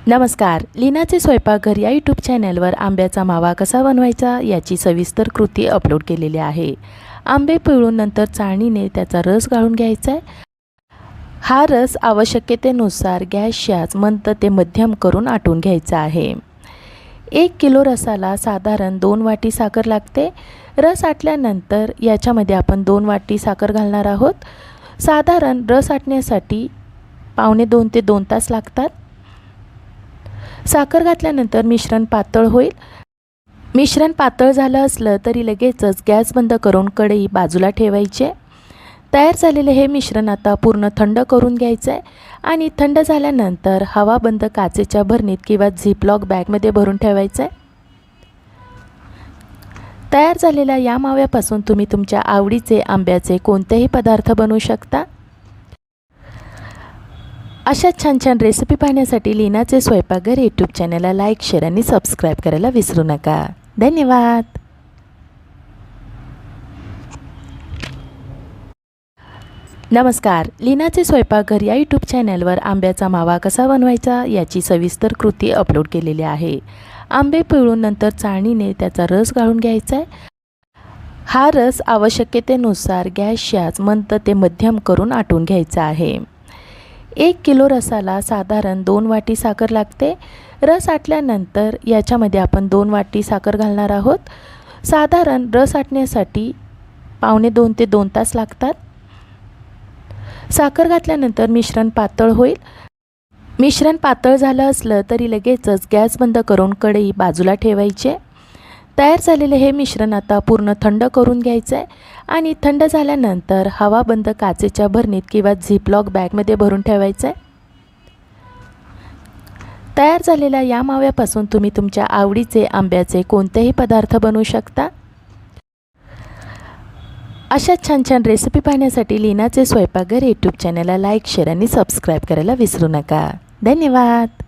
नमस्कार. लीनाचे स्वयंपाकघर या यूट्यूब चॅनलवर आंब्याचा मावा कसा बनवायचा याची सविस्तर कृती अपलोड केलेली आहे. आंबे पिळून नंतर चाळणीने त्याचा रस गाळून घ्यायचा आहे. हा रस आवश्यकतेनुसार गॅसच्या मंद ते मध्यम करून आटून घ्यायचा आहे. 1 किलो रसाला साधारण 2 वाटी साखर लागते. रस आटल्यानंतर याच्यामध्ये आपण 2 वाटी साखर घालणार आहोत. साधारण रस आटण्यासाठी पावणे 2 ते 2 तास लागतात. साखर घातल्यानंतर मिश्रण पातळ होईल. मिश्रण पातळ झालं असलं तरी लगेचच गॅस बंद करून कढई बाजूला ठेवायचे. तयार झालेले हे मिश्रण आता पूर्ण थंड करून घ्यायचं आहे आणि थंड झाल्यानंतर हवाबंद काचेच्या भरणीत किंवा झिपलॉक बॅगमध्ये भरून ठेवायचं आहे. तयार झालेल्या या माव्यापासून तुम्ही तुमच्या आवडीचे आंब्याचे कोणतेही पदार्थ बनवू शकता. अशा छान छान रेसिपी पाहण्यासाठी लीनाचे स्वयंपाकघर यूट्यूब चॅनलला लाईक, शेअर आणि सबस्क्राईब करायला विसरू नका. धन्यवाद. नमस्कार. लीनाचे स्वयंपाकघर या यूट्यूब चॅनलवर आंब्याचा मावा कसा बनवायचा याची सविस्तर कृती अपलोड केलेली आहे. आंबे पिळून नंतर चाळणीने त्याचा रस गाळून घ्यायचा आहे. हा रस आवश्यकतेनुसार गॅसच्या मंद ते मध्यम करून आटून घ्यायचा आहे. 1 किलो रसाला साधारण 2 वाटी साखर लागते. रस आटल्यानंतर याच्यामध्ये आपण 2 वाटी साखर घालणार आहोत. साधारण रस आटण्यासाठी पावणे 2 ते 2 तास लागतात. साखर घातल्यानंतर मिश्रण पातळ होईल. मिश्रण पातळ झालं असलं तरी लगेचच गॅस बंद करून कढई बाजूला ठेवायचे. तयार झालेले हे मिश्रण आता पूर्ण थंड करून घ्यायचं आहे आणि थंड झाल्यानंतर हवाबंद काचेच्या भरणीत किंवा झिपलॉक बॅगमध्ये भरून ठेवायचं आहे. तयार झालेल्या या माव्यापासून तुम्ही तुमच्या आवडीचे आंब्याचे कोणतेही पदार्थ बनवू शकता. अशा छान छान रेसिपी पाहण्यासाठी लीनाचे स्वयंपाकघर यूट्यूब चॅनलला लाईक, शेअर आणि सबस्क्राईब करायला विसरू नका. धन्यवाद.